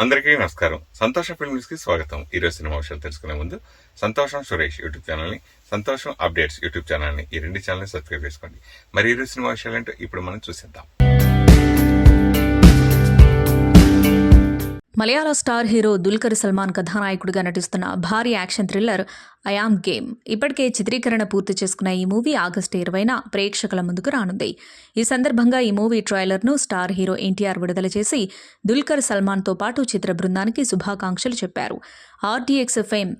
అందరికీ నమస్కారం. సంతోషం ఫిల్మ్స్ కి స్వాగతం. ఈరోజు సినిమా విషయాలు తెలుసుకునే ముందు సంతోషం సురేష్ యూట్యూబ్ ఛానల్ ని, సంతోషం అప్డేట్స్ యూట్యూబ్ ఛానల్ ని, ఈ రెండు ఛానల్ ని సబ్స్క్రైబ్ చేసుకోండి. మరి ఈరోజు సినిమా విషయాలంటే ఇప్పుడు మనం చూసేద్దాం. మలయాళ స్టార్ హీరో దుల్కర్ సల్మాన్ కథానాయకుడిగా నటిస్తున్న భారీ action thriller I am game ఇప్పటికే చిత్రీకరణ పూర్తి చేసుకున్న ఈ మూవీ ఆగస్టు 20న ప్రేక్షకుల ముందుకు రానుంది. ఈ సందర్భంగా ఈ మూవీ ట్రైలర్ను స్టార్ హీరో ఎన్టీఆర్ విడుదల చేసి దుల్కర్ సల్మాన్తో పాటు చిత్ర బృందానికి శుభాకాంక్షలు చెప్పారు. ఆర్టీఎక్స్ ఫేమ్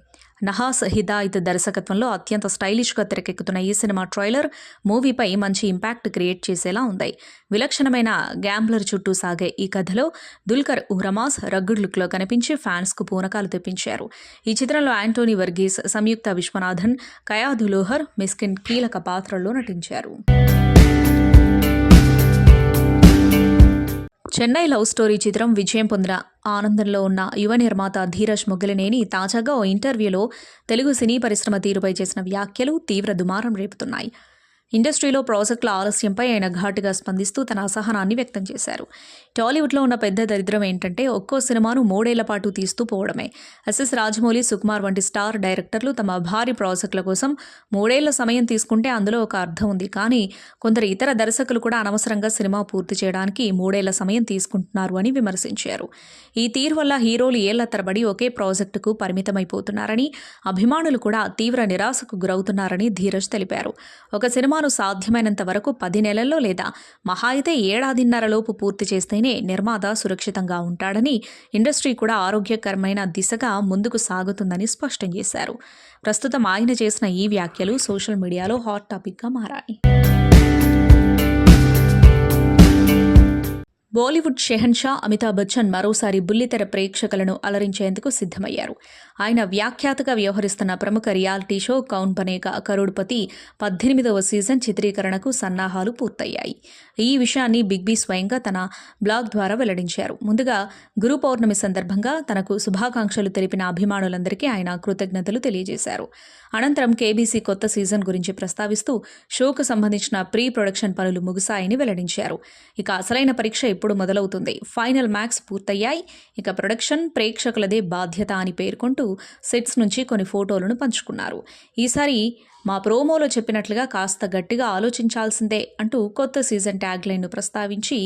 నహాస్ హిదాయత్ దర్శకత్వంలో అత్యంత స్టైలిష్గా తెరకెక్కుతున్న ఈ సినిమా ట్రైలర్ మూవీపై మంచి ఇంపాక్ట్ క్రియేట్ చేసేలా ఉంది. విలక్షణమైన గ్యాంబ్లర్ చుట్టూ సాగే ఈ కథలో దుల్కర్ ఉహ్రమాస్ రగ్గుడ్ లుక్లో కనిపించి ఫ్యాన్స్కు పూనకాలు తెప్పించారు. ఈ చిత్రంలో యాంటోనీ వర్గీస్, సంయుక్త విశ్వనాథన్, కయాదు లోహర్, మిస్కిన్ కీలక పాత్రల్లో నటించారు. చెన్నై లవ్ స్టోరీ చిత్రం విజయం పొందిన ఆనందంలో ఉన్న యువ నిర్మాత ధీరజ్ మొగ్గలినేని తాజాగా ఓ ఇంటర్వ్యూలో తెలుగు సినీ పరిశ్రమ తీరుపై చేసిన వ్యాఖ్యలు తీవ్ర దుమారం రేపుతున్నాయి. ఇండస్ట్రీలో ప్రాజెక్టుల ఆలస్యంపై ఆయన ఘాటుగా స్పందిస్తూ తన అసహనాన్ని వ్యక్తం చేశారు. టాలీవుడ్లో ఉన్న పెద్ద దరిద్రం ఏంటంటే ఒక్కో సినిమాను 3 ఏళ్ల పాటు తీస్తూ పోవడమే. ఎస్ఎస్ రాజమౌళి, సుకుమార్ వంటి స్టార్ డైరెక్టర్లు తమ భారీ ప్రాజెక్టుల కోసం 3 ఏళ్ల సమయం తీసుకుంటే అందులో ఒక అర్థం ఉంది. కానీ కొందరు ఇతర దర్శకులు కూడా అనవసరంగా సినిమా పూర్తి చేయడానికి 3 ఏళ్ల సమయం తీసుకుంటున్నారు అని విమర్శించారు. ఈ తీరు వల్ల హీరోలు ఏళ్ల తరబడి ఒకే ప్రాజెక్టుకు పరిమితమైపోతున్నారని, అభిమానులు కూడా తీవ్ర నిరాశకు గురవుతున్నారని ధీరజ్ తెలిపారు. ఒక సినిమాను సాధ్యమైనంత వరకు 10 నెలల్లో లేదా మహా అయితే 1.5 లోపు పూర్తి చేస్తేనే నిర్మాత సురక్షితంగా ఉంటాడని, ఇండస్ట్రీ కూడా ఆరోగ్యకరమైన దిశగా ముందుకు సాగుతుందని స్పష్టం చేశారు. ప్రస్తుతం ఆయన చేసిన ఈ వ్యాఖ్యలు సోషల్ మీడియాలో హాట్ టాపిక్గా మారాయి. బాలీవుడ్ షెహన్షా అమితాబ్ బచ్చన్ మరోసారి బుల్లితెర ప్రేక్షకులను అలరించేందుకు సిద్ధమయ్యారు. ఆయన వ్యాఖ్యాతగా వ్యవహరిస్తున్న ప్రముఖ రియాలిటీ షో కౌన్ బనేగా కరోడ్పతి 18వ సీజన్ చిత్రీకరణకు సన్నాహాలు పూర్తయ్యాయి. ఈ విషయాన్ని బిగ్ బీ స్వయంగా తన బ్లాగ్ ద్వారా వెల్లడించారు. ముందుగా గురు పౌర్ణమి సందర్భంగా తనకు శుభాకాంక్షలు తెలిపిన అభిమానులందరికీ ఆయన కృతజ్ఞతలు తెలియజేశారు. అనంతరం కేబీసీ కొత్త సీజన్ గురించి ప్రస్తావిస్తూ షోకు సంబంధించిన ప్రీ ప్రొడక్షన్ పనులు ముగిశాయని వెల్లడించారు. ఇక అసలైన పరీక్ష ఇప్పుడు మొదలవుతుంది. ఫైనల్ మ్యాక్స్ పూర్తయ్యాయి. ఇక ప్రొడక్షన్ ప్రేక్షకులదే బాధ్యత అని పేర్కొంటూ సెట్స్ నుంచి కొన్ని ఫోటోలను పంచుకున్నారు. ఈసారి మా ప్రోమోలో చెప్పినట్లుగా కాస్త గట్టిగా ఆలోచించాల్సిందే అంటూ కొత్త సీజన్ ట్యాగ్లైన్ను ప్రస్తావించి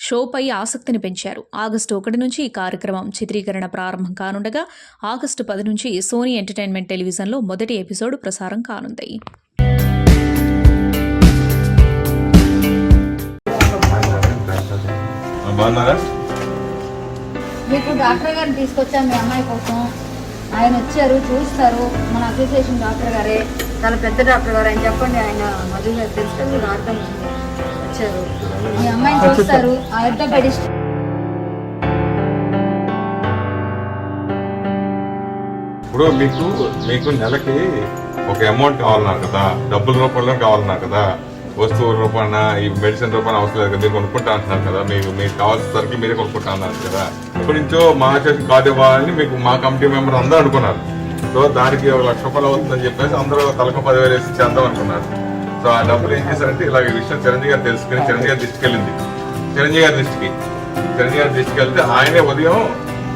షోపై ఆసక్తిని పెంచారు. ఆగస్టు 1 నుంచి ఈ కార్యక్రమం చిత్రీకరణ ప్రారంభం కానుండగా ఆగస్టు 10 నుంచి సోనీ ఎంటర్టైన్మెంట్ టెలివిజన్లో మొదటి ఎపిసోడ్ ప్రసారం కానుంది. మీకు డాక్టర్ గారిని తీసుకొచ్చాం మీ అమ్మాయి కోసం. ఆయన వచ్చారు, చూస్తారు. మన అసోసియేషన్ డాక్టర్ గారే, చాలా పెద్ద డాక్టర్ గారు. ఆయన చెప్పండి, ఆయన మధు గారు తెలుసు కదా, అర్థం వచ్చారు. మీ అమ్మాయిని చూస్తారు. ఆర్థోపెడిస్ట్ ఇప్పుడు మీకు నెలకి ఒక అమౌంట్ కావాలన్నారు కదా, డబ్బుల రూపంలో కావాలన్నారు కదా, వస్తువుల రూపాన ఈ మెడిసిన్ రూపాన అవసరం లేదు కదా, మీరు కొనుక్కుంటా అంటున్నారు కదా, మీకు కావాల్సిన సరికి మీరే కొనుక్కుంటా అన్నారు కదా. ఇప్పటి నుంచో మా అసోసియేషన్ కార్డు ఇవ్వాలని మీకు మా కమిటీ మెంబర్ అందరూ అనుకున్నారు. సో దానికి 1 లక్ష రూపాయలు అవుతుందని చెప్పేసి అందరూ తలకు 10,000 వేసి చేద్దాం అనుకున్నారు. సో ఆ డబ్బులు ఏం చేశారంటే ఇలా ఈ విషయం చిరంజీవి గారు తెలుసుకుని చిరంజీవి గారి దృష్టికి వెళ్ళింది. చిరంజీవి గారి దృష్టికి వెళ్తే ఆయనే ఉదయం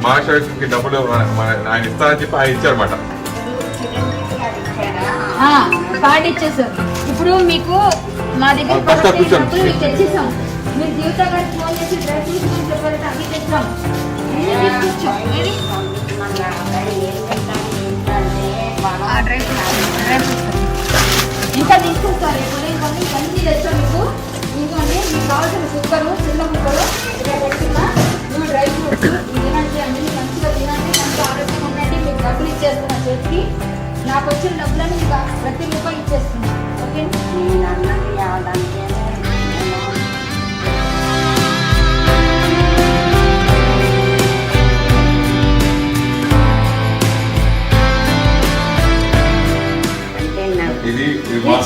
మా అసోసియేషన్కి డబ్బులు ఆయన ఇస్తారని చెప్పి ఆయన ఇచ్చారన్నమాట. కార్డు ఇచ్చేసారు. ఇప్పుడు మీకు మా దగ్గర తెచ్చేసాం. మీరు జీవిత గారికి ఫోన్ చేసి డ్రెస్ తీసుకుంటే అవి తెచ్చాం. ఇంకా తీసుకొస్తారు. ఇవన్నీ తెచ్చాం మీకు. ఇంకోండి, మీకు కావాల్సిన కుక్కరు, చిన్న కుక్కరు ఇక్కడ పెట్టుకున్నా. మేము డ్రై ఫ్రూట్స్ తినండి, అన్ని మంచిగా తినండి, మంచిగా ఆరోగ్యంగా ఉండండి. మీకు డబ్బులు ఇచ్చేస్తున్నా చేతికి. నాకు వచ్చిన డబ్బులను ఇంకా ప్రతి రూపాయి ఇచ్చేస్తున్నా. ఓకే,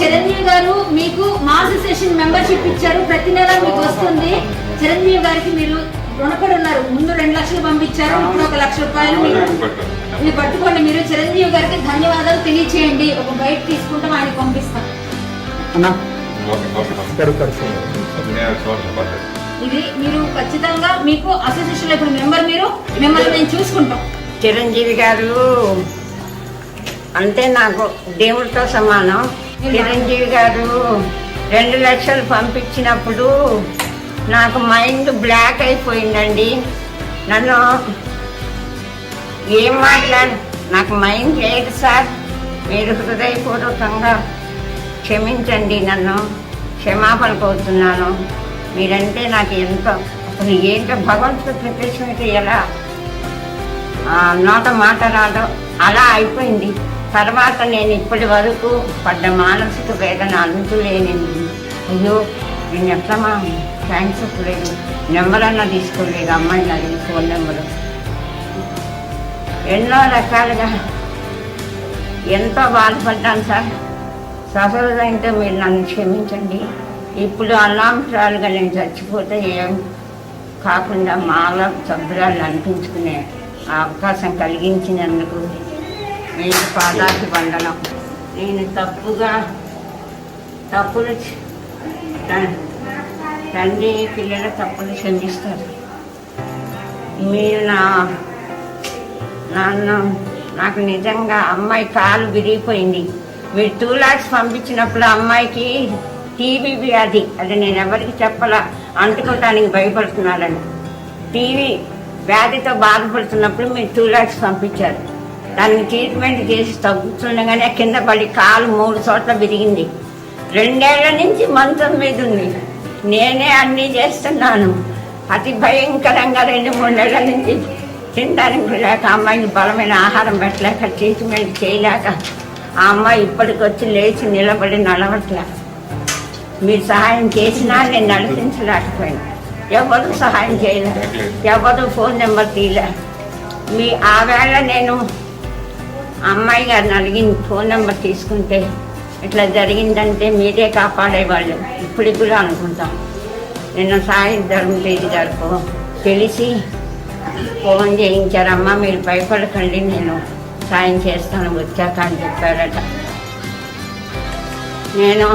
చిరంజీవి గారు మీకు మా అసోసియేషన్ మెంబర్షిప్ ఇచ్చారు. ప్రతి నెల మీకు వస్తుంది. చిరంజీవి గారికి మీరు రుణపడి ఉన్నారు. ముందు 2 లక్షలు పంపించారు, ఇప్పుడు 1 లక్ష రూపాయలు మీరు పట్టుకోండి. మీరు చిరంజీవి గారికి ధన్యవాదాలు తెలియచేయండి. ఒక బయట తీసుకుంటాం, ఆయనకి పంపిస్తాం. ఇది మీరు ఖచ్చితంగా మీకు అసోసియేషన్ ఇప్పుడు మెంబర్ మీరు మిమ్మల్ని మేము చూసుకుంటాం. చిరంజీవి గారు అంటే నాకు దేవుడితో సమానం. చిరంజీవి గారు 2 లక్షలు పంపించినప్పుడు నాకు మైండ్ బ్లాక్ అయిపోయిందండి. నన్ను ఏం నాకు మైండ్ లేదు సార్. మీరు హృదయపూర్వకంగా క్షమించండి, నన్ను క్షమాపణ కోరుతున్నాను. మీరంటే నాకు ఎంతో అసలు ఏంటో భగవంతుడు ప్రత్యక్షమైతే ఎలా నోట మాట రాదో అలా అయిపోయింది. తర్వాత నేను ఇప్పటి వరకు పడ్డ మానసిక వేదన అంతులేనింది. అయ్యో నేను ఎట్లా మా థ్యాంక్స్ చెప్పలేదు, నెంబర్ అన్నా తీసుకోలేదు, అమ్మాయిని అడిగి ఫోన్ నెంబరు. ఎన్నో రకాలుగా ఎంతో బాధపడ్డాను సార్. సఫలమైతే మీరు నన్ను క్షమించండి. ఇప్పుడు అనామరాలుగా నేను చచ్చిపోతే ఏం కాకుండా మాలో సభ్యురాలు అనిపించుకునే అవకాశం కలిగించినందుకు మీకు పాదాకి వందనం. నేను తప్పులు తండ్రి పిల్లల తప్పులు క్షమిస్తారు. మీరు నాకు నిజంగా అమ్మాయి కాలు విరిగిపోయింది. మీరు 2 lakhs పంపించినప్పుడు అమ్మాయికి టీబీ వ్యాధి, అది నేను ఎవరికి చెప్పలా, అంటుకోవటానికి భయపడుతున్నారని. టీవీ వ్యాధితో బాధపడుతున్నప్పుడు మీరు 2 lakhs పంపించారు. దానికి ట్రీట్మెంట్ చేసి తగ్గుతుండగానే కింద పడి కాలు 3 చోట్ల విరిగింది. 2 ఏళ్ల నుంచి మంచం మీద ఉంది. నేనే అన్నీ చేస్తున్నాను. అతి భయంకరంగా 2-3 నెలల నుంచి తినడానికి లేక, అమ్మాయిని బలమైన ఆహారం పెట్టలేక, ట్రీట్మెంట్ చేయలేక ఆ అమ్మాయి ఇప్పటికొచ్చి లేచి నిలబడి నడవట్లే. మీరు సహాయం చేసినా నేను నడిపించలేకపోయాను. ఎవరు సహాయం చేయలేదు, ఎవరు ఫోన్ నెంబర్ తీయలే. ఆ వేళ నేను అమ్మాయి గారిని అడిగిన ఫోన్ నెంబర్ తీసుకుంటే ఇట్లా జరిగిందంటే మీరే కాపాడేవాళ్ళు. ఇప్పటికి కూడా అనుకుంటాం. నిన్న సాయి ధర్మతేజ్ గారికి తెలిసి ఫోన్ చేయించారమ్మా, మీరు భయపడకండి, నేను సాయం చేస్తాను వచ్చాక అని చెప్పారట. నేను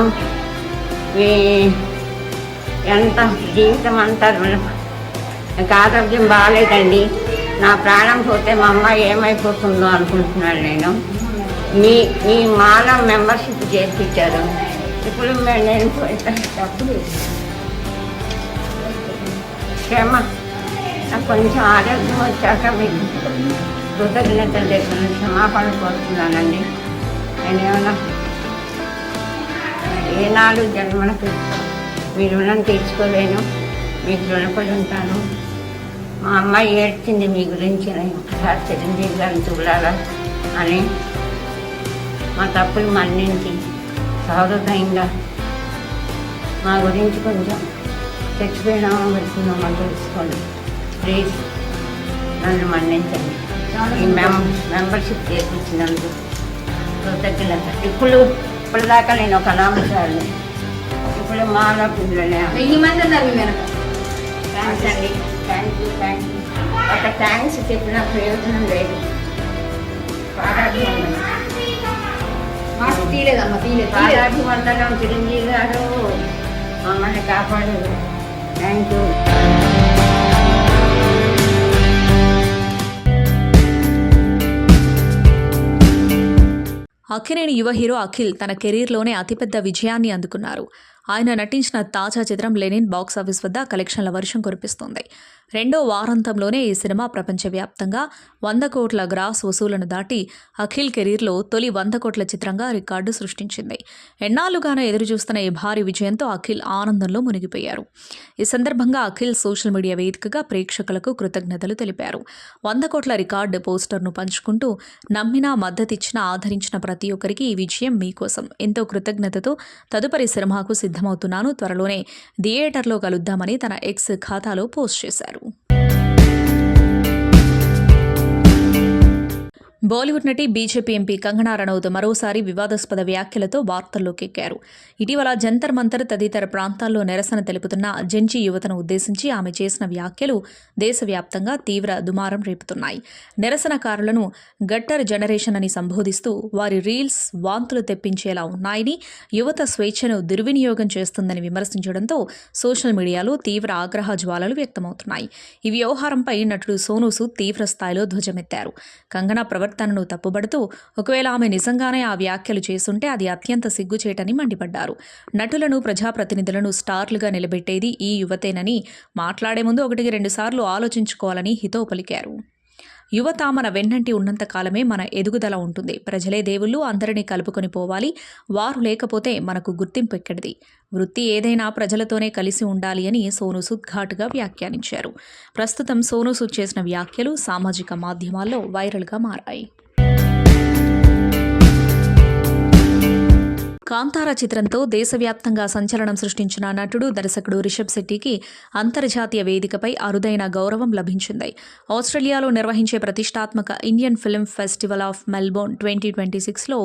ఎంత జీవితం అంతా నాకు ఆరోగ్యం బాగాలేదండి. నా ప్రాణం పోతే మా అమ్మాయి ఏమైపోతుందో అనుకుంటున్నాను నేను. మీ మాల మెంబర్షిప్ చేర్పించారు. ఇప్పుడు నేను తప్పుడు క్షమ నాకు కొంచెం ఆరోగ్యం వచ్చాక మీకు కృతజ్ఞతలు చెప్పిన క్షమాపణ కోరుతున్నానండి. నేనేమన్నా ఏనాడు జన్మలకు మీ రుణం తీర్చుకోలేను, మీకు రుణపడి ఉంటాను. మా అమ్మాయి ఏడ్చింది మీ గురించి, ఒకసారి చిరంజీవి గారిని చూడాలా అని. మా తప్పులు మన్నించి సహృదయంగా మా గురించి కొంచెం చచ్చిపోయినామో పెడుతున్నామో తెలుసుకోండి. ప్లీజ్ నన్ను మన్నించండి. ఈ మెంబర్షిప్ చేయించినందుకు కృతజ్ఞత. ఇప్పటిదాకా నేను ఒక అనామచారిని, ఇప్పుడు మాలో పిల్లలే 1000 మంది ఉన్నారు మీ వెనక. థ్యాంక్స్ అండి. Thank you. ఒక థ్యాంక్స్ చెప్పిన ప్రయోజనం లేదు. మాస్క్ తీయలేదమ్మా, తీయలేదు. వందనం చిరంజీవి గారు మమ్మల్ని కాపాడారు. Thank you. అక్కినేని యువ హీరో అఖిల్ తన కెరీర్లోనే అతిపెద్ద విజయాన్ని అందుకున్నారు. ఆయన నటించిన తాజా చిత్రం లెనిన్ బాక్సాఫీస్ వద్ద కలెక్షన్ల వర్షం కురిపిస్తోంది. 2వ వారాంతంలోనే ఈ సినిమా ప్రపంచవ్యాప్తంగా 100 కోట్ల గ్రాస్ వసూలను దాటి అఖిల్ కెరీర్లో తొలి 100 కోట్ల చిత్రంగా రికార్డు సృష్టించింది. ఎన్నాళ్లుగానో ఎదురుచూస్తున్న ఈ భారీ విజయంతో అఖిల్ ఆనందంలో మునిగిపోయారు. ఈ సందర్భంగా అఖిల్ సోషల్ మీడియా వేదికగా ప్రేక్షకులకు కృతజ్ఞతలు తెలిపారు. 100 కోట్ల రికార్డు పోస్టర్ను పంచుకుంటూ నమ్మినా, మద్దతిచ్చిన, ఆదరించిన ప్రతి ఒక్కరికి ఈ విజయం మీకోసం, ఎంతో కృతజ్ఞతతో తదుపరి సినిమాకు సిద్ధమవుతున్నాను, త్వరలోనే థియేటర్లో కలుద్దామని తన ఎక్స్ ఖాతాలో పోస్ట్ చేశారు. బాలీవుడ్ నటి బీజేపీ ఎంపీ కంగనా రనౌత్ మరోసారి వివాదాస్పద వ్యాఖ్యలతో వార్తల్లోకి ఎక్కారు. ఇటీవల జంతర్ మంతర్ తదితర ప్రాంతాల్లో నిరసన తెలుపుతున్న జెన్జీ యువతను ఉద్దేశించి ఆమె చేసిన వ్యాఖ్యలు దేశవ్యాప్తంగా తీవ్ర దుమారం రేపుతున్నాయి. నిరసనకారులను గట్టర్ జనరేషన్ అని సంబోధిస్తూ వారి రీల్స్ వాంతులు తెప్పించేలా ఉన్నాయని, యువత స్వేచ్ఛను దుర్వినియోగం చేస్తుందని విమర్శించడంతో సోషల్ మీడియాలో తీవ్ర ఆగ్రహ జ్వాలలు వ్యక్తమవుతున్నాయి. ఈ వ్యవహారంపై నటుడు సోనూ సూద్ తీవ్ర స్థాయిలో ధ్వజమెత్తారు. కంగనా ప్రవర్తనను తప్పుబడుతూ ఒకవేళ ఆమె నిజంగానే ఆ వ్యాఖ్యలు చేసుంటే అది అత్యంత సిగ్గుచేటని మండిపడ్డారు. నటులను, ప్రజాప్రతినిధులను స్టార్లుగా నిలబెట్టేది ఈ యువతేనని, మాట్లాడే ముందు 1-2 సార్లు ఆలోచించుకోవాలని హితవు పలికారు. యువత మన వెన్నంటి ఉన్నంత కాలమే మన ఎదుగుదల ఉంటుంది. ప్రజలే దేవుళ్ళు, అందరినీ కలుపుకొని పోవాలి. వారు లేకపోతే మనకు గుర్తింపు ఎక్కడిది. వృత్తి ఏదైనా ప్రజలతోనే కలిసి ఉండాలి అని సోనూ సూద్ ఘాటుగా వ్యాఖ్యానించారు. ప్రస్తుతం సోనూ సూద్ చేసిన వ్యాఖ్యలు సామాజిక మాధ్యమాల్లో వైరల్గా మారాయి. కాంతారా చిత్రంతో దేశవ్యాప్తంగా సంచలనం సృష్టించిన నటుడు, దర్శకుడు రిషబ్ శెట్టికి అంతర్జాతీయ వేదికపై అరుదైన గౌరవం లభించింది. ఆస్ట్రేలియాలో నిర్వహించే ప్రతిష్టాత్మక Indian film festival of Melbourne 2026లో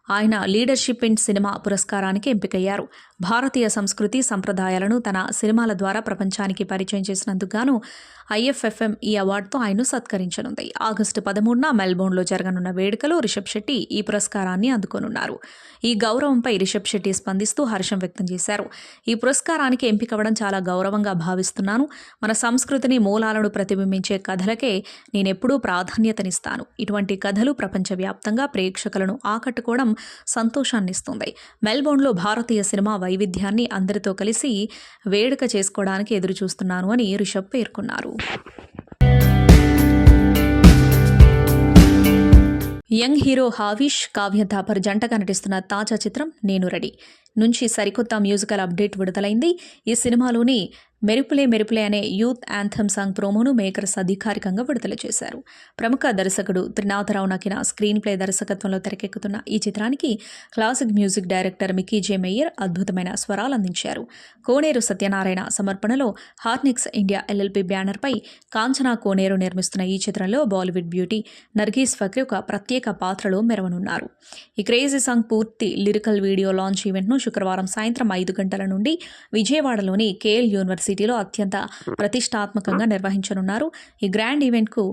ఆయన లీడర్షిప్ ఇన్ సినిమా పురస్కారానికి ఎంపికయ్యారు. భారతీయ సంస్కృతి సంప్రదాయాలను తన సినిమాల ద్వారా ప్రపంచానికి పరిచయం చేసినందుకు గాను IFFM ఈ అవార్డుతో ఆయన్ను సత్కరించనుంది. ఆగస్టు 13న మెల్బోర్న్లో జరగనున్న వేడుకలో రిషబ్ శెట్టి ఈ పురస్కారాన్ని అందుకోనున్నారు. ఈ గౌరవంపై రిషబ్ శెట్టి స్పందిస్తూ హర్షం వ్యక్తం చేశారు. ఈ పురస్కారానికి ఎంపికవడం చాలా గౌరవంగా భావిస్తున్నాను. మన సంస్కృతిని, మూలాలను ప్రతిబింబించే కథలకే నేనెప్పుడూ ప్రాధాన్యతనిస్తాను. ఇటువంటి కథలు ప్రపంచవ్యాప్తంగా ప్రేక్షకులను ఆకట్టుకోవడం సంతోషాన్నిస్తుంది. మెల్బోర్న్లో భారతీయ సినిమా వైవిధ్యాన్ని అందరితో కలిసి వేడుక చేసుకోవడానికి ఎదురుచూస్తున్నాను అని రిషబ్ పేర్కొన్నారు. యంగ్ హీరో హావిష్, కావ్య థాపర్ జంటగా నటిస్తున్న తాజా చిత్రం నేను రెడీ నుంచి సరికొత్త మ్యూజికల్ అప్డేట్ విడుదలైంది. ఈ సినిమాలోని మెరుపులే మెరుపులే అనే యూత్ యాంథమ్ సాంగ్ ప్రోమోను మేకర్స్ అధికారికంగా విడుదల చేశారు. ప్రముఖ దర్శకుడు త్రినాథరావు నకిన స్క్రీన్ ప్లే దర్శకత్వంలో తెరకెక్కుతున్న ఈ చిత్రానికి క్లాసిక్ మ్యూజిక్ డైరెక్టర్ మికీ జే మేయర్ అద్భుతమైన స్వరాలు అందించారు. కోనేరు సత్యనారాయణ సమర్పణలో హార్నిక్స్ ఇండియా LLP బ్యానర్పై కాంచనా కోనేరు నిర్మిస్తున్న ఈ చిత్రంలో బాలీవుడ్ బ్యూటీ నర్గీస్ ఫక్రీ ఒక ప్రత్యేక పాత్రలో మెరవనున్నారు. ఈ క్రేజీ సాంగ్ పూర్తి లిరికల్ వీడియో లాంచ్ ఈవెంట్ను శుక్రవారం సాయంత్రం 5 గంటల నుండి విజయవాడలోని కేఎల్ యూనివర్సిటీలో అత్యంత ప్రతిష్టాత్మకంగా నిర్వహించనున్నారు. ఈ గ్రాండ్ ఈవెంట్కు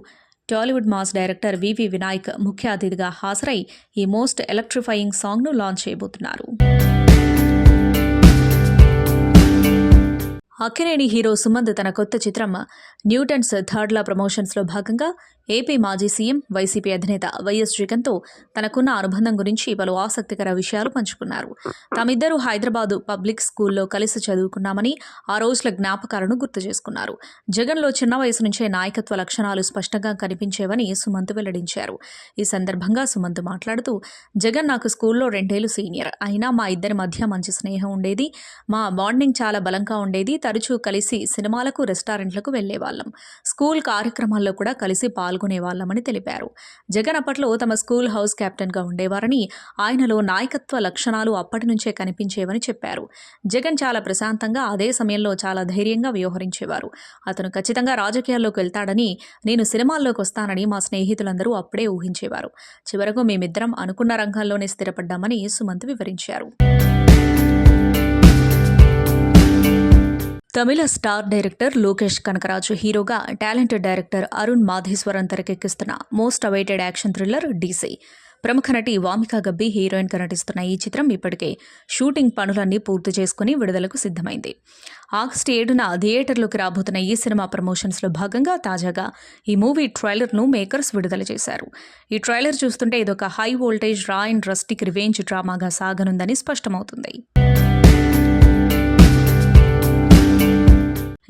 టాలీవుడ్ మాస్ డైరెక్టర్ వివి వినాయక్ ముఖ్య అతిథిగా హాజరై ఈ మోస్ట్ ఎలక్ట్రిఫైయింగ్ సాంగ్ను లాంచ్ చేయబోతున్నారు. అక్కినేని హీరో సుమంత్ తన కొత్త చిత్రం న్యూటన్స్ థర్డ్ లా ప్రమోషన్స్లో భాగంగా ఏపీ మాజీ సీఎం, వైసీపీ అధినేత వైఎస్ జగన్తో తనకున్న అనుబంధం గురించి పలు ఆసక్తికర విషయాలు పంచుకున్నారు. తామిద్దరూ హైదరాబాదు పబ్లిక్ స్కూల్లో కలిసి చదువుకున్నామని, ఆ రోజుల జ్ఞాపకాలను గుర్తు చేసుకున్నారు. జగన్లో చిన్న వయసు నుంచే నాయకత్వ లక్షణాలు స్పష్టంగా కనిపించేవని సుమంత్ వెల్లడించారు. ఈ సందర్భంగా సుమంత్ మాట్లాడుతూ, జగన్ నాకు స్కూల్లో 2 ఏళ్లు సీనియర్. అయినా మా ఇద్దరి మధ్య మంచి స్నేహం ఉండేది. మా బాండింగ్ చాలా బలంగా ఉండేది. తరచూ కలిసి సినిమాలకు, రెస్టారెంట్లకు వెళ్లేవాళ్లం. స్కూల్ కార్యక్రమాల్లో కూడా కలిసి పాల్గొనేవాళ్లమని తెలిపారు. జగన్ అప్పట్లో తమ స్కూల్ హౌస్ కెప్టెన్గా ఉండేవారని, ఆయనలో నాయకత్వ లక్షణాలు అప్పటి నుంచే కనిపించేవని చెప్పారు. జగన్ చాలా ప్రశాంతంగా, అదే సమయంలో చాలా ధైర్యంగా వ్యవహరించేవారు. అతను ఖచ్చితంగా రాజకీయాల్లోకి వెళ్తాడని, నేను సినిమాల్లోకి వస్తానని మా స్నేహితులందరూ అప్పుడే ఊహించేవారు. చివరకు మేమిద్దరం అనుకున్న రంగాల్లోనే స్థిరపడ్డామని సుమంత్ వివరించారు. తమిళ స్టార్ డైరెక్టర్ లోకేష్ కనకరాజు హీరోగా టాలెంటెడ్ డైరెక్టర్ అరుణ్ మాధేశ్వరన్ తెరకెక్కిస్తున్న most awaited action thriller DC. ప్రముఖ నటి వామికా గబ్బి హీరోయిన్గా నటిస్తున్న ఈ చిత్రం ఇప్పటికే షూటింగ్ పనులన్నీ పూర్తి చేసుకుని విడుదలకు సిద్ధమైంది. ఆగస్టు 7న థియేటర్లోకి రాబోతున్న ఈ సినిమా ప్రమోషన్స్లో భాగంగా తాజాగా ఈ మూవీ ట్రైలర్ను మేకర్స్ విడుదల చేశారు. ఈ ట్రైలర్ చూస్తుంటే ఇదొక హై వోల్టేజ్ రా అండ్ రస్టిక్ రివెంజ్ డ్రామాగా సాగనుందని స్పష్టమవుతుంది.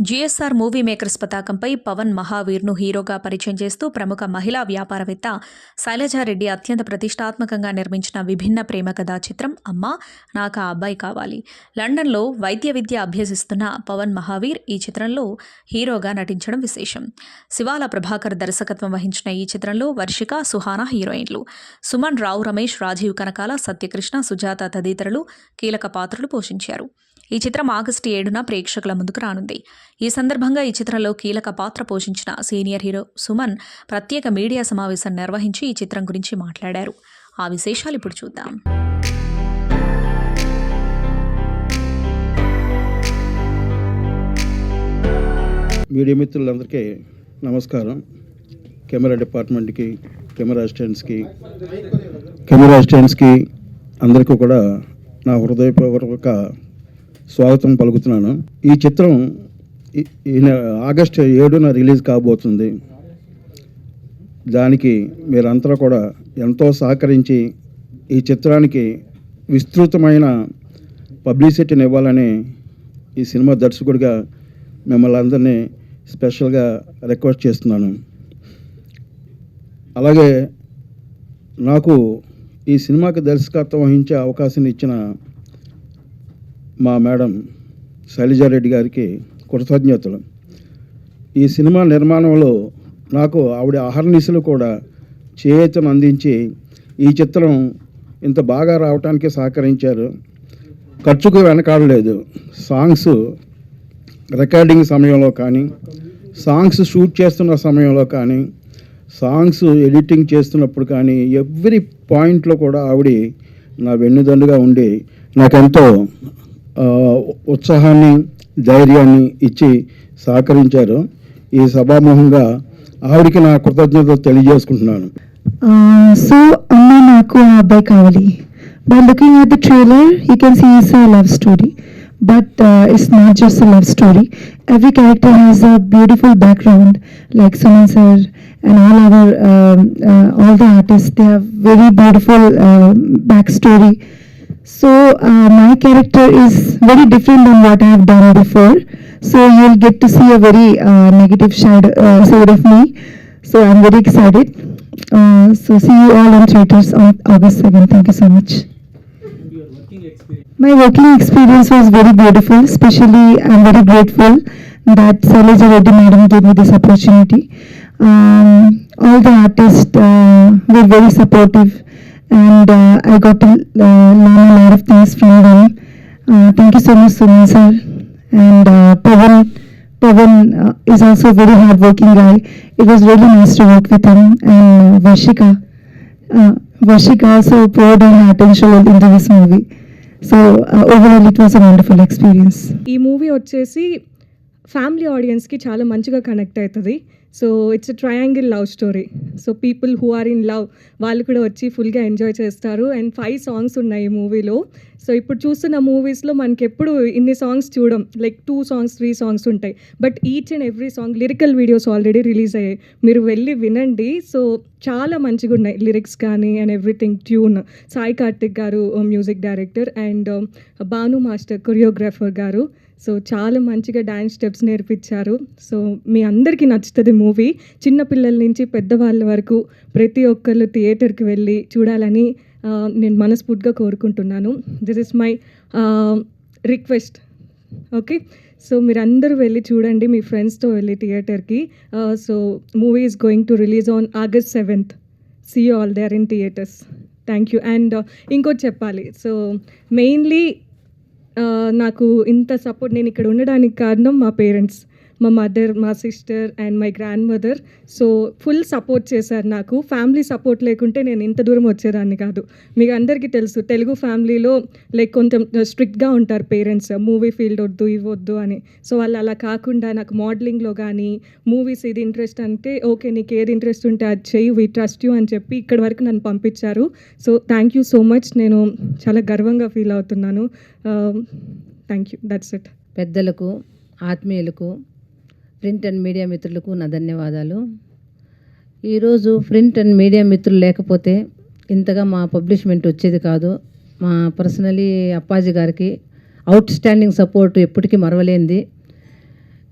GSR మూవీ మేకర్స్ పతాకంపై పవన్ మహావీర్ను హీరోగా పరిచయం చేస్తూ ప్రముఖ మహిళా వ్యాపారవేత్త శైలజారెడ్డి అత్యంత ప్రతిష్టాత్మకంగా నిర్మించిన విభిన్న ప్రేమ కథా చిత్రం అమ్మా నాకు ఆ అబ్బాయి కావాలి. లండన్లో వైద్య విద్య అభ్యసిస్తున్న పవన్ మహావీర్ ఈ చిత్రంలో హీరోగా నటించడం విశేషం. శివాల ప్రభాకర్ దర్శకత్వం వహించిన ఈ చిత్రంలో వర్షిక, సుహానా హీరోయిన్లు. సుమన్ రావు, రమేష్, రాజీవ్ కనకాల, సత్యకృష్ణ, సుజాత తదితరులు కీలక పాత్రలు పోషించారు. ఈ చిత్రం ఆగస్టు 7న ప్రేక్షకుల ముందుకు రానుంది. ఈ సందర్భంగా ఈ చిత్రంలో కీలక పాత్ర పోషించిన సీనియర్ హీరో సుమన్ ప్రత్యేక మీడియా సమావేశం నిర్వహించి ఈ చిత్రం గురించి మాట్లాడారు. ఆ విశేషాలు ఇప్పుడు చూద్దాం. మీడియా మిత్రులందరికీ నమస్కారం. కెమెరా డిపార్ట్మెంట్కి, కెమెరా అసిస్టెంట్స్కి అందరికీ కూడా నా హృదయపూర్వక స్వాగతం పలుకుతున్నాను. ఈ చిత్రం ఆగస్టు 7న రిలీజ్ కాబోతుంది. దానికి మీరంతా కూడా ఎంతో సహకరించి ఈ చిత్రానికి విస్తృతమైన పబ్లిసిటీని ఇవ్వాలని ఈ సినిమా దర్శకుడిగా మిమ్మల్ని అందరినీ స్పెషల్గా రిక్వెస్ట్ చేస్తున్నాను. అలాగే నాకు ఈ సినిమాకి దర్శకత్వం వహించే అవకాశం ఇచ్చిన మా మేడం శైలజారెడ్డి గారికి కృతజ్ఞతలు. ఈ సినిమా నిర్మాణంలో నాకు ఆవిడ అహర్నిశలు కూడా చేయూతను అందించి ఈ చిత్రం ఇంత బాగా రావడానికి సహకరించారు. ఖర్చుకు వెనకాడలేదు. సాంగ్స్ రికార్డింగ్ సమయంలో కానీ, సాంగ్స్ షూట్ చేస్తున్న సమయంలో కానీ, సాంగ్స్ ఎడిటింగ్ చేస్తున్నప్పుడు కానీ ఎవ్రీ పాయింట్లో కూడా ఆవిడ నా వెన్నుదన్నుగా ఉండి నాకెంతో ఉత్సాహాన్ని, ధైర్యాన్ని ఇచ్చి సహకరించారు. ఈ సభాముఖంగా ఆవిడికి నా కృతజ్ఞతలు తెలియజేసుకుంటున్నాను. సో అమ్మ నాకు ఆ అబ్బాయి కావాలి. By looking at the trailer, you can see it's a love story. But it's not just a love story. Every character has a beautiful background, like Suman sir and all the artists. They have very beautiful backstory. So my character is very different than what I have done before. So you'll get to see a very negative side of me. So I'm very excited. So see you all in theaters on August 7th. Thank you so much. My working experience was very beautiful. Especially, I'm very grateful that Shailaja Reddy madam gave me this opportunity. All the artists were very supportive, and I got to learn a lot of things from them. Thank you so much, Suman sir. And Pavan is also a very hardworking guy. It was really nice to work with him. And Varshika also poured her heart and soul into this movie. So overall it was a wonderful experience. ఈ movie వచ్చేసి family ఆడియన్స్కి చాలా మంచిగా connect అవుతుంది. So it's a triangle love story. So people who are in love వాళ్ళు కూడా వచ్చి ఫుల్గా ఎంజాయ్ చేస్తారు. అండ్ 5 సాంగ్స్ ఉన్నాయి ఈ మూవీలో. సో ఇప్పుడు చూస్తున్న మూవీస్లో మనకి ఎప్పుడు ఇన్ని సాంగ్స్ చూడం, లైక్ 2 సాంగ్స్ 3 సాంగ్స్ ఉంటాయి. But each and every song lyrical videos already release అయ్యాయి, మీరు వెళ్ళి వినండి. సో చాలా మంచిగా ఉన్నాయి లిరిక్స్ కానీ and everything. Tune Sai Karthik garu music director, and Bhanu master choreographer garu. So చాలా మంచిగా డ్యాన్స్ స్టెప్స్ నేర్పించారు. సో మీ అందరికీ నచ్చుతుంది మూవీ. చిన్నపిల్లల నుంచి పెద్దవాళ్ళ వరకు ప్రతి ఒక్కళ్ళు థియేటర్కి వెళ్ళి చూడాలని నేను మనస్ఫూర్తిగా కోరుకుంటున్నాను. This is my request. Okay, so మీరందరూ వెళ్ళి చూడండి మీ ఫ్రెండ్స్తో వెళ్ళి థియేటర్కి. So movie is going to release on August 7th. See you all there in theatres. Thank you. And ఇంకోటి చెప్పాలి. సో మెయిన్లీ నాకు ఇంత సపోర్ట్, నేను ఇక్కడ ఉండడానికి కారణం మా పేరెంట్స్, మా మదర్, మా sister and my grand mother. So full support చేశారు నాకు. ఫ్యామిలీ సపోర్ట్ లేకుంటే నేను ఇంత దూరం వచ్చేదాన్ని కాదు. మీకు అందరికీ తెలుసు తెలుగు ఫ్యామిలీలో లైక్ కొంచెం స్ట్రిక్ట్గా ఉంటారు పేరెంట్స్, మూవీ ఫీల్డ్ వద్దు ఇవ్వద్దు అని. సో వాళ్ళు అలా కాకుండా నాకు మోడలింగ్లో కానీ మూవీస్ ఇది ఇంట్రెస్ట్ అంటే ఓకే నీకు ఏది ఇంట్రెస్ట్ ఉంటే అది చెయ్యి, వి ట్రస్ట్ యూ అని చెప్పి ఇక్కడి వరకు నన్ను పంపించారు. So thank you so much. నేను చాలా గర్వంగా ఫీల్ అవుతున్నాను. Thank you. That's it. పెద్దలకు, ఆత్మీయులకు, ప్రింట్ అండ్ మీడియా మిత్రులకు నా ధన్యవాదాలు. ఈరోజు ప్రింట్ అండ్ మీడియా మిత్రులు లేకపోతే ఇంతగా మా పబ్లిష్మెంట్ వచ్చేది కాదు. మా పర్సనలీ అప్పాజీ గారికి అవుట్ స్టాండింగ్ సపోర్ట్ ఎప్పటికీ మరవలేనిది.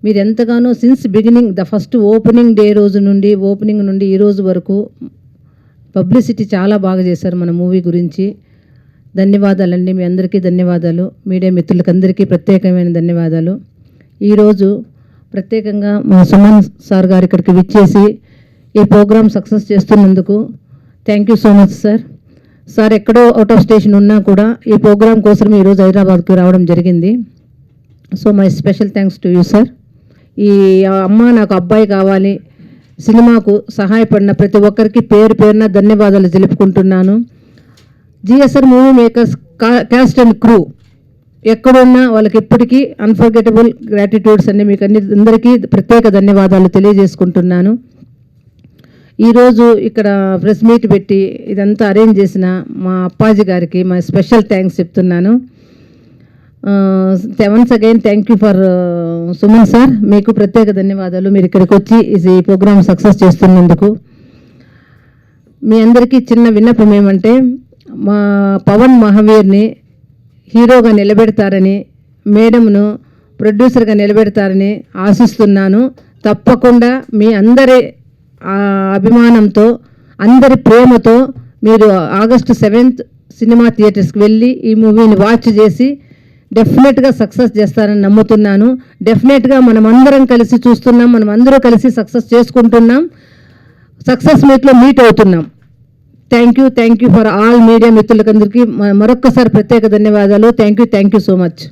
మీరు ఎంతగానో since beginning the first opening నుండి ఈ రోజు వరకు పబ్లిసిటీ చాలా బాగా చేశారు మన మూవీ గురించి. ధన్యవాదాలండి, మీ అందరికీ ధన్యవాదాలు. మీడియా మిత్రులకు అందరికీ ప్రత్యేకమైన ధన్యవాదాలు. ఈరోజు ప్రత్యేకంగా మా సుమన్ సార్ గారు ఇక్కడికి విచ్చేసి ఈ ప్రోగ్రామ్ సక్సెస్ చేస్తున్నందుకు thank you so much sir. Sir ఎక్కడో అవుట్ ఆఫ్ స్టేషన్ ఉన్నా కూడా ఈ ప్రోగ్రామ్ కోసం ఈరోజు హైదరాబాద్కి రావడం జరిగింది. So my special thanks to you sir. ఈ అమ్మ నాకు అబ్బాయి కావాలి సినిమాకు సహాయపడిన ప్రతి ఒక్కరికి పేరు పేరున ధన్యవాదాలు తెలుపుకుంటున్నాను. GSR movie makers caste and crew ఎక్కడున్నా వాళ్ళకి ఎప్పటికీ అన్ఫర్గెటబుల్ గ్రాటిట్యూడ్స్ అన్ని మీకు అందరికీ ప్రత్యేక ధన్యవాదాలు తెలియజేసుకుంటున్నాను. ఈరోజు ఇక్కడ ప్రెస్ మీట్ పెట్టి ఇదంతా అరేంజ్ చేసిన మా అప్పాజీ గారికి మా స్పెషల్ థ్యాంక్స్ చెప్తున్నాను. Once again thank you for Suman sir, మీకు ప్రత్యేక ధన్యవాదాలు. మీరు ఇక్కడికి వచ్చి ఈ ప్రోగ్రామ్ సక్సెస్ చేస్తున్నందుకు. మీ అందరికీ చిన్న విన్నపం ఏమంటే, మా పవన్ మహావీర్ని హీరోగా నిలబెడతారని, మేడంను ప్రొడ్యూసర్గా నిలబెడతారని ఆశిస్తున్నాను. తప్పకుండా మీ అందరి అభిమానంతో, అందరి ప్రేమతో మీరు August 7th సినిమా థియేటర్స్కి వెళ్ళి ఈ మూవీని వాచ్ చేసి డెఫినెట్గా సక్సెస్ చేస్తారని నమ్ముతున్నాను. డెఫినెట్గా మనం అందరం కలిసి చూస్తున్నాం, మనం అందరూ కలిసి సక్సెస్ చేసుకుంటున్నాం, సక్సెస్ మీట్లో మీట్ అవుతున్నాం. Thank you for all media మిత్రులకందరికీ మరొక్కసారి ప్రత్యేక ధన్యవాదాలు. Thank you so much.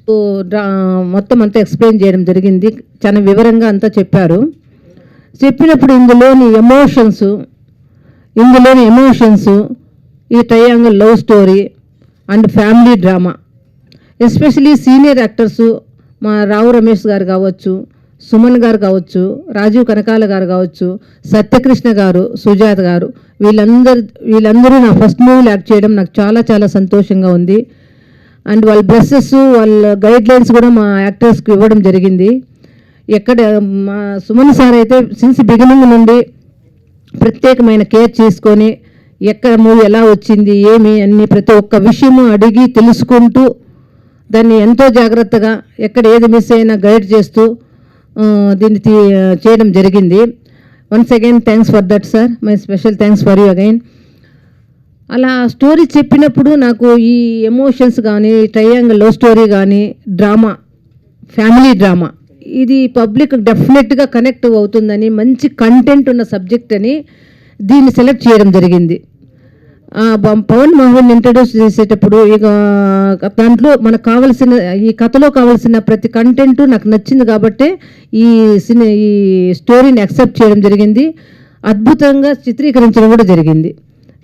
మొత్తం అంతా ఎక్స్ప్లెయిన్ చేయడం జరిగింది, చాలా వివరంగా అంతా చెప్పారు. చెప్పినప్పుడు ఇందులోని ఎమోషన్స్ ఈ triangle love story and family drama, especially senior actors మా రావు రమేష్ గారు కావచ్చు, సుమన్ గారు కావచ్చు, రాజీవ్ కనకాల గారు కావచ్చు, సత్యకృష్ణ గారు, సుజాత గారు, వీళ్ళందరూ నా ఫస్ట్ మూవీలో యాక్ట్ చేయడం నాకు చాలా చాలా సంతోషంగా ఉంది. అండ్ వాళ్ళ బ్లెస్సెస్, వాళ్ళ గైడ్లైన్స్ కూడా మా యాక్టర్స్కి ఇవ్వడం జరిగింది. ఎక్కడ మా సుమన్ సార్ అయితే సిన్స్ బిగినింగ్ నుండి ప్రత్యేకమైన కేర్ చేసుకొని ఎక్కడ మూవీ ఎలా వచ్చింది ఏమి అన్ని ప్రతి ఒక్క విషయము అడిగి తెలుసుకుంటూ దాన్ని ఎంతో జాగ్రత్తగా ఎక్కడ ఏది మిస్ అయినా గైడ్ చేస్తూ దీన్ని చేయడం జరిగింది. Once again thanks for that sir, my special thanks for you again. అలా స్టోరీ చెప్పినప్పుడు నాకు ఈ ఎమోషన్స్ కానీ, ట్రయాంగిల్ లవ్ స్టోరీ కానీ, డ్రామా, ఫ్యామిలీ డ్రామా, ఇది పబ్లిక్ డెఫినెట్గా కనెక్ట్ అవుతుందని, మంచి కంటెంట్ ఉన్న సబ్జెక్ట్ అని దీన్ని సెలెక్ట్ చేయడం జరిగింది. పవన్ మోహన్ ఇంట్రడ్యూస్ చేసేటప్పుడు ఇక దాంట్లో మనకు కావాల్సిన, ఈ కథలో కావాల్సిన ప్రతి కంటెంట్ నాకు నచ్చింది కాబట్టి ఈ స్టోరీని యాక్సెప్ట్ చేయడం జరిగింది. అద్భుతంగా చిత్రీకరించడం కూడా జరిగింది.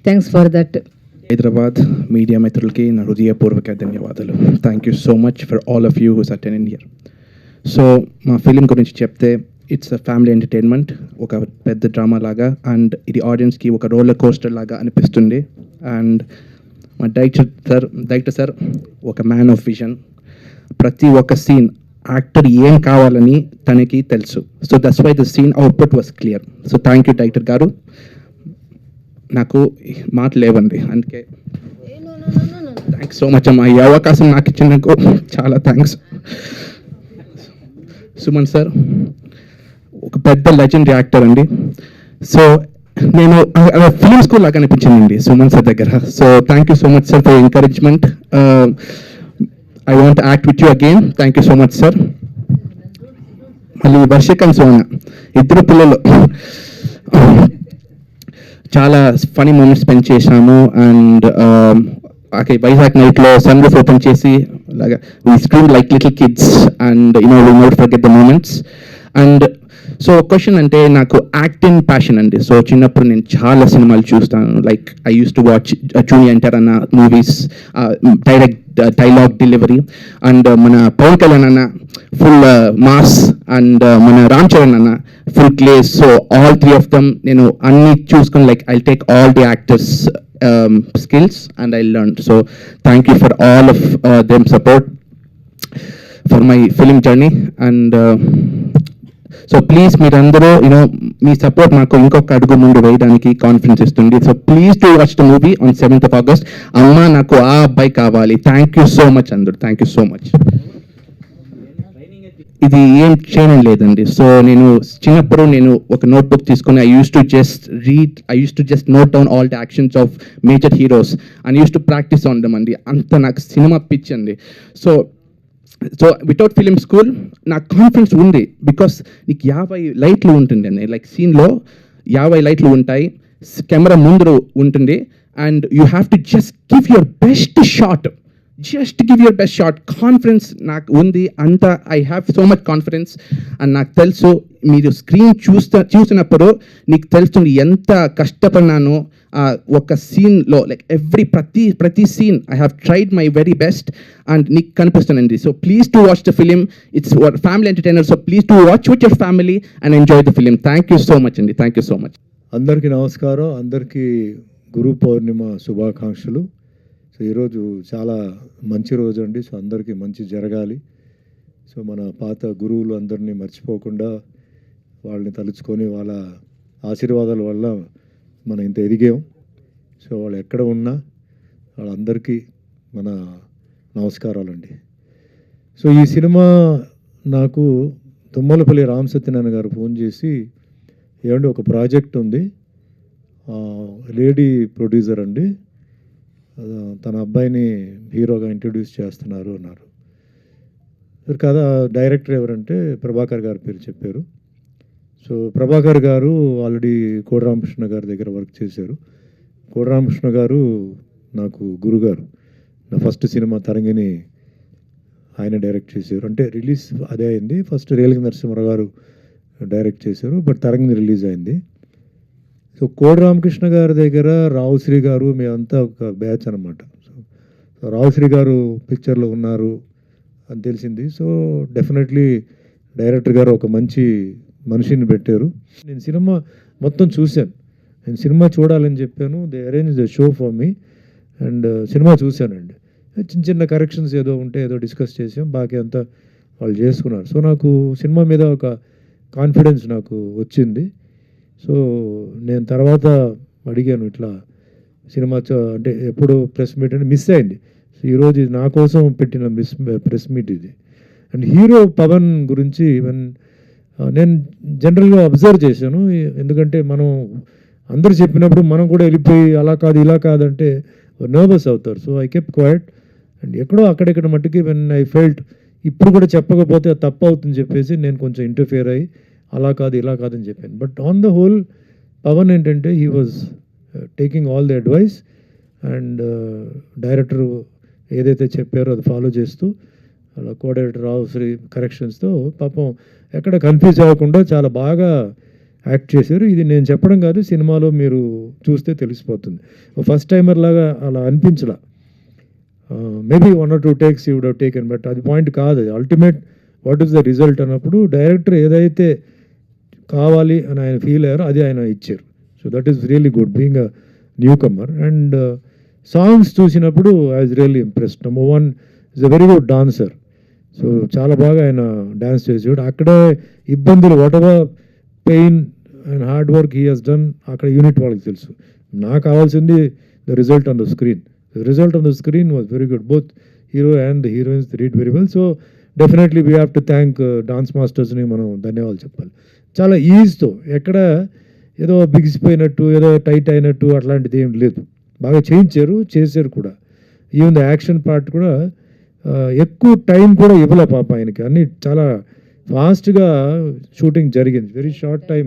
Thanks for that. Hyderabad media మిత్రులకి నా హృదయపూర్వక ధన్యవాదాలు. Thank you so much for all of you who's attended here. So మా ఫిలిం గురించి చెప్తే, ఇట్స్ అ ఫ్యామిలీ ఎంటర్టైన్మెంట్, ఒక పెద్ద డ్రామా లాగా, అండ్ ఇది ఆడియన్స్కి ఒక రోలర్ కోస్టర్ లాగా అనిపిస్తుంది. అండ్ మా డైరెక్టర్ సార్ ఒక మ్యాన్ ఆఫ్ విజన్. ప్రతి ఒక్క సీన్ యాక్టర్ ఏం కావాలని తనకి తెలుసు. So that's why the scene output was clear. So thank you director గారు. నాకు మాటలు లేవండి, అందుకే థ్యాంక్స్ సో మచ్ అమ్మా. ఈ అవకాశం నాకు ఇచ్చినందుకు చాలా థ్యాంక్స్. సుమన్ సార్ ఒక పెద్ద లెజెండరీ యాక్టర్ అండి. సో నేను ఫిలిం స్కూల్ లాగా అనిపించిందండి సుమన్ సార్ దగ్గర. So thank you so much sir for encouragement. I want act with you again. Thank you so much sir. మళ్ళీ వర్షిక్ అండ్ సోనా ఇద్దరు పిల్లలు చాలా ఫనీ మూమెంట్స్ స్పెండ్ చేశాము. అండ్ వైజాగ్ నైట్లో సన్ రూఫ్ ఓపెన్ చేసి లాగా we scream like little kids and we never forget the moments. And so question అంటే, నాకు యాక్టింగ్ ప్యాషన్ అండి. సో చిన్నప్పుడు నేను చాలా సినిమాలు చూస్తాను. Like I use to watch junior NTR అన్న movies, direct dialogue delivery, and మన పవన్ కళ్యాణ్ అన్న ఫుల్ మాస్, అండ్ మన రామ్ చరణ్ అన్న full క్లేస్. So all three of them నేను అన్ని చూసుకొని, like I take all the actors skills and I learned. So thank you for all of them support for my film journey. And so please మీరందరూ మీ support నాకు ఇంకొక అడుగు ముందు వేయడానికి confidence ఇస్తుంది. So please to watch the movie on 7th of August. అమ్మ నాకు ఆ అబ్బాయి కావాలి. థ్యాంక్ యూ సో మచ్ అందరూ. Thank you so much. ఇది ఏం చేయడం లేదండి. సో నేను చిన్నప్పుడు ఒక నోట్బుక్ తీసుకుని I use to just note down all the actions of major heroes and use to practice on them అండి. అంత నాకు సినిమా పిచ్ అండి. సో వితౌట్ ఫిలిం స్కూల్ నాకు కాన్ఫిడెన్స్ ఉంది, బికాస్ నీకు 50 లైట్లు ఉంటుంది అండి. లైక్ సీన్లో 50 లైట్లు ఉంటాయి, కెమెరా ముందు ఉంటుంది, and you have to just give your best shot. just give your best shot. Confidence నాకు ఉంది అంత. I have so much confidence. And నాకు తెలుసు మీరు స్క్రీన్ చూసినప్పుడు నీకు తెలుస్తుంది ఎంత కష్టపడినాను ఒక సీన్లో. లైక్ ప్రతి scene I have tried my very best and నీకు కనిపిస్తుందండి. So please to watch the film. It's family entertainer. So please to watch with your family and enjoy the film. Thank you so much అండి. Thank you so much. అందరికీ నమస్కారం. అందరికీ గురు పౌర్ణిమ శుభాకాంక్షలు. So ఈరోజు చాలా మంచి రోజు అండి. సో అందరికీ మంచి జరగాలి. సో మన పాత గురువులు అందరినీ మర్చిపోకుండా వాళ్ళని తలుచుకొని వాళ్ళ ఆశీర్వాదాల వల్ల మనం ఇంత ఎదిగాం. సో వాళ్ళు ఎక్కడ ఉన్నా వాళ్ళందరికీ మన నమస్కారాలండి. సో ఈ సినిమా నాకు తుమ్మలపల్లి రామ్ సత్యనారాయణ గారు ఫోన్ చేసి, ఏమంటే ఒక ప్రాజెక్ట్ ఉంది, లేడీ ప్రొడ్యూసర్ అండి, తన అబ్బాయిని హీరోగా ఇంట్రడ్యూస్ చేస్తున్నారు అన్నారు. కదా డైరెక్టర్ ఎవరంటే ప్రభాకర్ గారి పేరు చెప్పారు. సో ప్రభాకర్ గారు ఆల్రెడీ కోడిరామకృష్ణ గారి దగ్గర వర్క్ చేశారు. కోడిరామకృష్ణ గారు నాకు గురుగారు. నా ఫస్ట్ సినిమా తరంగిణి ఆయన డైరెక్ట్ చేశారు. అంటే రిలీజ్ అదే అయింది. ఫస్ట్ రేలింగ నరసింహారావు గారు డైరెక్ట్ చేశారు, బట్ తరంగిణి రిలీజ్ అయింది. సో కోడిరామకృష్ణ గారి దగ్గర రావుశ్రీ గారు మేమంతా ఒక బ్యాచ్ అనమాట. సో రావుశ్రీ గారు పిక్చర్లో ఉన్నారు అని తెలిసింది. సో డెఫినెట్లీ డైరెక్టర్ గారు ఒక మంచి మనిషిని పెట్టారు. నేను సినిమా మొత్తం చూశాను. నేను సినిమా చూడాలని చెప్పాను. They arrange the show for me and cinema చూశానండి. చిన్న చిన్న కరెక్షన్స్ ఏదో ఉంటే ఏదో డిస్కస్ చేసాం, బాకీ అంతా వాళ్ళు చేసుకున్నారు. సో నాకు సినిమా మీద ఒక కాన్ఫిడెన్స్ నాకు వచ్చింది. సో నేను తర్వాత అడిగాను, ఇట్లా సినిమా అంటే ఎప్పుడు ప్రెస్ మీట్ అంటే మిస్ అయింది. సో ఈరోజు ఇది నా కోసం పెట్టిన ప్రెస్ మీట్ ఇది. అండ్ హీరో పవన్ గురించి నేను జనరల్గా అబ్జర్వ్ చేశాను. ఎందుకంటే మనం అందరూ చెప్పినప్పుడు మనం కూడా వెళ్ళిపోయి అలా కాదు ఇలా కాదంటే నర్వస్ అవుతారు. So I kept quiet and ఎక్కడో అక్కడెక్కడ మట్టుకి వెన్ ఐ ఫెల్ట్ ఇప్పుడు కూడా చెప్పకపోతే అది తప్పు అవుతుంది చెప్పేసి నేను కొంచెం ఇంటర్ఫియర్ అయ్యి అలా కాదు ఇలా కాదని చెప్పాను. But on the whole Pawan ఏంటంటే he was taking all the advice and director ఏదైతే చెప్పారో అది ఫాలో చేస్తూ అలా కోఆర్డినేటర్ రావుశ్రీ కరెక్షన్స్తో పాపం ఎక్కడ కన్ఫ్యూజ్ అవ్వకుండా చాలా బాగా యాక్ట్ చేశారు. ఇది నేను చెప్పడం కాదు, సినిమాలో మీరు చూస్తే తెలిసిపోతుంది. ఫస్ట్ టైమర్ లాగా అలా అనిపించలా. Maybe 1 or 2 takes you would have taken, but అది పాయింట్ కాదు. అది ultimate what is the result అన్నప్పుడు డైరెక్టర్ ఏదైతే కావాలి అని ఆయన ఫీల్ అయ్యారో అది ఆయన ఇచ్చారు. So that is really good being a new comer. And songs చూసినప్పుడు I was really impressed. Number 1 is a very good dancer. So చాలా బాగా ఆయన డ్యాన్స్ చేసాడు. అక్కడే ఇబ్బందులు whatever pain and hard work he has done అక్కడ unit వాళ్ళకి తెలుసు. నాకు కావాల్సింది the result on the screen. The result on the screen was very good. Both hero and the heroines read very well. So definitely we have to thank dance మాస్టర్స్ని మనం ధన్యవాదాలు చెప్పాలి. చాలా ఈజ్తో, ఎక్కడ ఏదో బిగిసిపోయినట్టు ఏదో టైట్ అయినట్టు అట్లాంటిది ఏం లేదు. బాగా చేశారు కూడా. ఈవెన్ ద యాక్షన్ పార్ట్ కూడా ఎక్కువ టైం కూడా ఇవ్వలే పాప ఆయనకి. అన్నీ చాలా ఫాస్ట్గా షూటింగ్ జరిగింది. వెరీ షార్ట్ టైం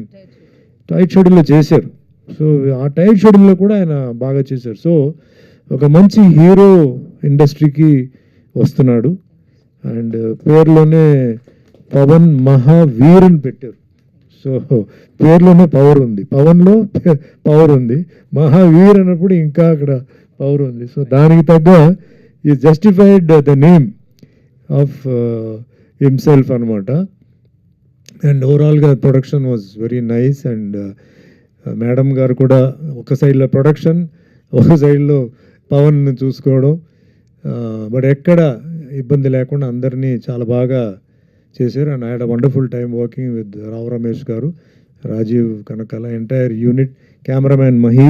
టైట్ షెడ్యూల్లో చేశారు. సో ఆ టైట్ షెడ్యూల్లో కూడా ఆయన బాగా చేశారు. సో ఒక మంచి హీరో ఇండస్ట్రీకి వస్తున్నాడు. అండ్ పేరులోనే పవన్ మహావీర్ అని పెట్టారు. సో పేరులోనే పవర్ ఉంది, పవన్లో పవర్ ఉంది, మహావీర్ అన్నప్పుడు ఇంకా అక్కడ పవర్ ఉంది. సో దానికి తగ్గ ఈ justified the name of himself అనమాట. అండ్ ఓవరాల్గా production was very nice. And madam గారు కూడా ఒక సైడ్లో ప్రొడక్షన్, ఒక సైడ్లో పవన్ చూసుకోవడం, బట్ ఎక్కడ ఇబ్బంది లేకుండా అందరినీ చాలా బాగా చేశారు. And I had a wonderful time working with Rao Ramesh garu, Rajeev Kanakala, entire unit, cameraman Mahi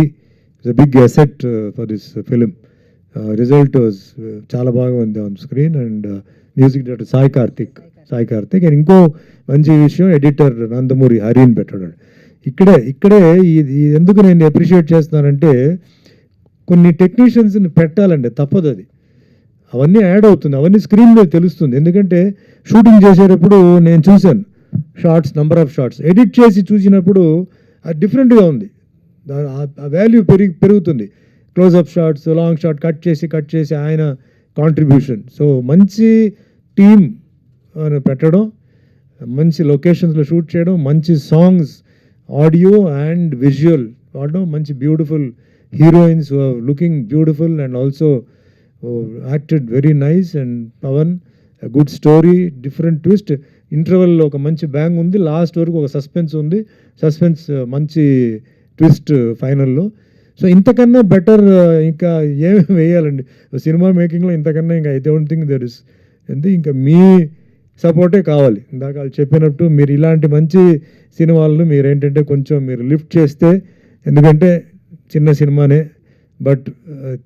is a big asset for this film. Result was చాలా బాగా ఉంది on screen. And music director Sai Karthik. And ఇంకో మంచి విషయం, ఎడిటర్ నందమూరి హరిని పెట్టాడు. ఇక్కడే ఇది ఎందుకు నేను అప్రిషియేట్ చేస్తున్నానంటే కొన్ని టెక్నీషియన్స్ని పెట్టాలండి, తప్పదు అది. అవన్నీ యాడ్ అవుతుంది, అవన్నీ స్క్రీన్ మీద తెలుస్తుంది. ఎందుకంటే షూటింగ్ చేసేటప్పుడు నేను చూశాను shots, number of shots edit చేసి చూసినప్పుడు అది డిఫరెంట్గా ఉంది. ఆ వాల్యూ పెరుగుతుంది. Close up shots, long shot cut చేసి ఆయన కాంట్రిబ్యూషన్. సో మంచి టీమ్ పెట్టడం, మంచి లొకేషన్స్లో షూట్ చేయడం, మంచి సాంగ్స్, ఆడియో అండ్ విజువల్ వాడడం, మంచి beautiful heroines looking beautiful and also acted very nice. And Pawan good story, different twist, ఇంటర్వెల్లో ఒక మంచి బ్యాంగ్ ఉంది, లాస్ట్ వరకు ఒక సస్పెన్స్ ఉంది, సస్పెన్స్ మంచి ట్విస్ట్ ఫైనల్లో. సో ఇంతకన్నా బెటర్ ఇంకా ఏమేమి వేయాలండి సినిమా మేకింగ్లో, ఇంతకన్నా ఇంకా I don't think there is ఇంకా మీ సపోర్టే కావాలి. ఇందాక వాళ్ళు చెప్పినట్టు మీరు ఇలాంటి మంచి సినిమాలను మీరేంటంటే కొంచెం మీరు లిఫ్ట్ చేస్తే, ఎందుకంటే చిన్న సినిమానే బట్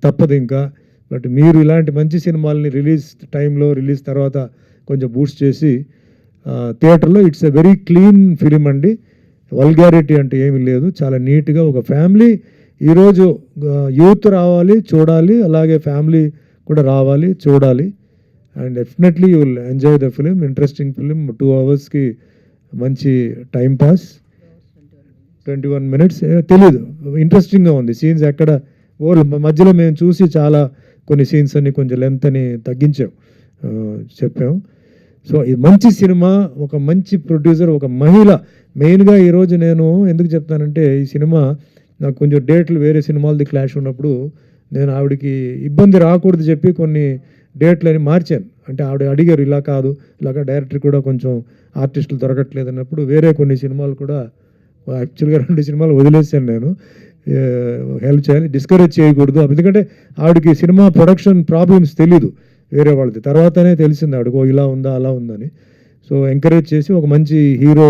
తప్పదు ఇంకా. బట్ మీరు ఇలాంటి మంచి సినిమాలని రిలీజ్ టైంలో, రిలీజ్ తర్వాత కొంచెం బూస్ట్ చేసి థియేటర్లో it's a very clean film అండి. వల్గారిటీ అంటే ఏమీ లేదు, చాలా నీట్గా ఒక ఫ్యామిలీ. ఈరోజు యూత్ రావాలి చూడాలి, అలాగే ఫ్యామిలీ కూడా రావాలి చూడాలి. And definitely you will enjoy the film. Interesting film, 2 అవర్స్కి మంచి టైం పాస్. 21 minutes తెలీదు, ఇంట్రెస్టింగ్గా ఉంది. సీన్స్ ఎక్కడ మధ్యలో మేము చూసి చాలా కొన్ని సీన్స్ అని కొంచెం లెంత్ అని తగ్గించాం, చెప్పాము. సో ఇది మంచి సినిమా, ఒక మంచి ప్రొడ్యూసర్, ఒక మహిళ. మెయిన్గా ఈరోజు నేను ఎందుకు చెప్తానంటే, ఈ సినిమా నాకు కొంచెం డేట్లు వేరే సినిమాలది క్లాష్ ఉన్నప్పుడు నేను ఆవిడకి ఇబ్బంది రాకూడదు చెప్పి కొన్ని డేట్లని మార్చాను. అంటే ఆవిడ అడిగారు ఇలా కాదు, ఇలాగ డైరెక్టర్ కూడా కొంచెం ఆర్టిస్టులు దొరకట్లేదు అన్నప్పుడు వేరే కొన్ని సినిమాలు కూడా యాక్చువల్గా 2 సినిమాలు వదిలేసాను నేను. హెల్ప్ చేయాలి, డిస్కరేజ్ చేయకూడదు. ఎందుకంటే ఆవిడకి సినిమా ప్రొడక్షన్ ప్రాబ్లమ్స్ తెలీదు వేరే వాళ్ళది, తర్వాతనే తెలిసింది ఆవిడకు ఇలా ఉందా అలా ఉందని. సో ఎంకరేజ్ చేసి ఒక మంచి హీరో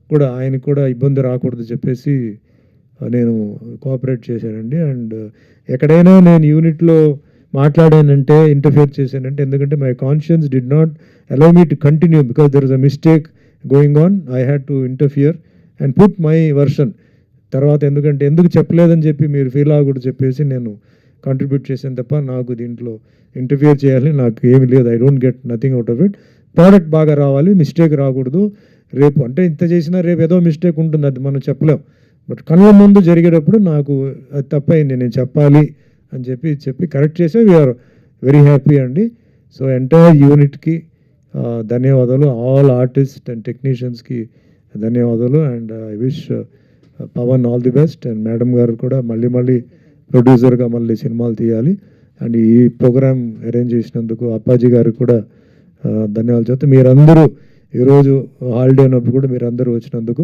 కూడా, ఆయనకు కూడా ఇబ్బంది రాకూడదు చెప్పేసి నేను కోఆపరేట్ చేశానండి. అండ్ ఎక్కడైనా నేను యూనిట్లో మాట్లాడానంటే, ఇంటర్ఫియర్ చేశానంటే, ఎందుకంటే my conscience did not allow me to continue because there is a mistake going on. I had to interfere and put my version. తర్వాత ఎందుకు చెప్పలేదని చెప్పి మీరు ఫీల్ అవ్వకూడదు చెప్పేసి నేను కంట్రిబ్యూట్ చేశాను తప్ప, నాకు దీంట్లో ఇంటర్ఫియర్ చేయాలి నాకు ఏమి లేదు. I don't get nothing out of it. Product బాగా రావాలి, మిస్టేక్ రాకూడదు. రేపు అంటే ఇంత చేసినా రేపు ఏదో మిస్టేక్ ఉంటుంది, అది మనం చెప్పలేం. బట్ కళ్ళ ముందు జరిగేటప్పుడు నాకు అది తప్పైంది, నేను చెప్పాలి అని చెప్పి కరెక్ట్ చేసే వీఆర్ వెరీ హ్యాపీ అండి. సో ఎంటైర్ యూనిట్కి ధన్యవాదాలు, ఆల్ ఆర్టిస్ట్ అండ్ టెక్నీషియన్స్కి ధన్యవాదాలు. And I wish Pavan all the best. And madam గారు కూడా మళ్ళీ ప్రొడ్యూసర్గా మళ్ళీ సినిమాలు తీయాలి. అండ్ ఈ ప్రోగ్రామ్ అరేంజ్ చేసినందుకు అప్పాజీ గారికి కూడా ధన్యవాదాలు చెప్తే, మీరందరూ ఈరోజు హాలిడే ఉన్నప్పుడు కూడా మీరందరూ వచ్చినందుకు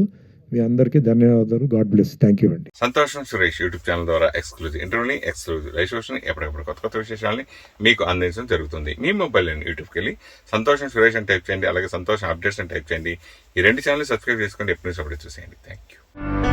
మీ అందరికీ ధన్యవాదాలు. God bless. థ్యాంక్ యూ అండి. సంతోషం సురేష్ యూట్యూబ్ ఛానల్ ద్వారా ఎక్స్క్లూజివ్ ఇంటర్వ్యూని, ఎక్స్క్లూజివ్ లైవ్ షోస్ని, ఎప్పటికప్పుడు కొత్త విశేషాలని మీకు అందించడం జరుగుతుంది. మీ మొబైల్ యూట్యూబ్కి వెళ్ళి సంతోషం సురేష్ అని టైప్ చేయండి, అలాగే సంతోషం అప్డేట్స్ అని టైప్ చేయండి. ఈ 2 ఛానల్ సబ్స్క్రైబ్ చేసుకోండి, ఎప్పుడు అప్డేట్ చూసేయండి. Thank you.